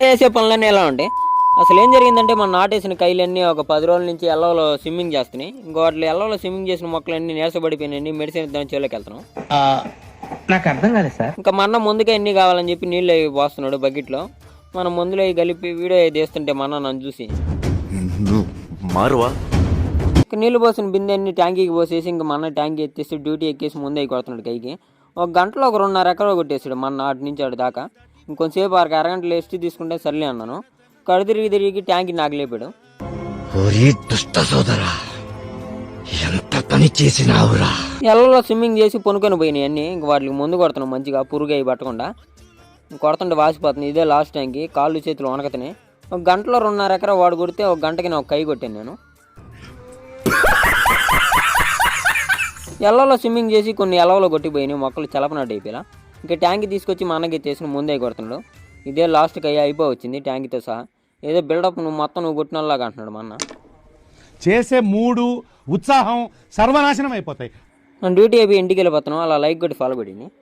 చేసే పనులన్నీ ఎలా ఉంటాయి. అసలు ఏం జరిగిందంటే మన నాటేసిన కైలన్నీ ఒక 10 రోజుల నుంచి ఎల్లవలో స్విమ్మింగ్ చేస్తున్నాయి. ఇంకోటి ఎల్లవలో స్విమ్మింగ్ చేసిన మొక్కలన్నీ నీరసపడిపోయినాయి. మెడిసిన్ ఇద్దాం చెవులోకి వెళ్తున్నాం. నాకు అర్థం కాలేదు సార్. ఇంకా మన ముందుగా ఎన్ని కావాలని చెప్పి నీళ్ళు అవి పోస్తున్నాడు బకెట్లో. మనం మందులో అవి కలిపి వీడియో తీస్తుంటే మన నన్ను చూసి మారువా ఇంకా నీళ్ళు పోసిన బిందె అన్ని ట్యాంకీకి పోసేసి ఇంకా మన ట్యాంకీ ఎత్తేసి డ్యూటీ ఎక్కేసి ముందే అవి కొడుతున్నాడు కైకి. ఒక గంటలో ఒక 2.5 ఎకరాలు కొట్టేసాడు మన అటు నుంచి అటు దాకా. ఇంకొంచెంసేపు అరగంటలు రెస్ట్ తీసుకుంటే సర్లే అన్నాను. కడు తిరిగి ట్యాంకీ నాకు లేపాడు. దుష్ట సోదరా, ఎంత పని చేసినావురా. ఎల్లలో స్విమ్మింగ్ చేసి పొనుకొని పోయినాయి అన్నీ. ఇంక వాటికి ముందు కొడుతున్నాం మంచిగా పురుగు అవి పట్టకుండా. కొడుతుంటే వాసిపోతుంది. ఇదే లాస్ట్ ట్యాంకి. కాళ్ళు చేతులు వణకతున్నాయి. ఒక గంటలో 2.5 ఎకరా వాడు కొడితే ఒక గంటకి నేను ఒక కై కొట్టాను నేను. ఎల్లలో స్విమ్మింగ్ చేసి కొన్ని ఎలవలో కొట్టిపోయినాయి. మొక్కలు చలపనాడు అయిపోయినా. ఇంకా ట్యాంకి తీసుకొచ్చి మా అన్నకి ఎత్తేసి ముందే కొడుతున్నాడు. ఇదే లాస్ట్ కై అయిపోవచ్చింది ట్యాంకీతో సహా. ఏదో బిల్డప్ నువ్వు కొట్టినలాగా అంటున్నాడు మా అన్న. చేసే మూడు ఉత్సాహం సర్వనాశనం అయిపోతాయి. డ్యూటీ అయిపోయి ఇంటికి వెళ్ళిపోతున్నాం. అలా లైక్ కొట్టి ఫాలో పడింది.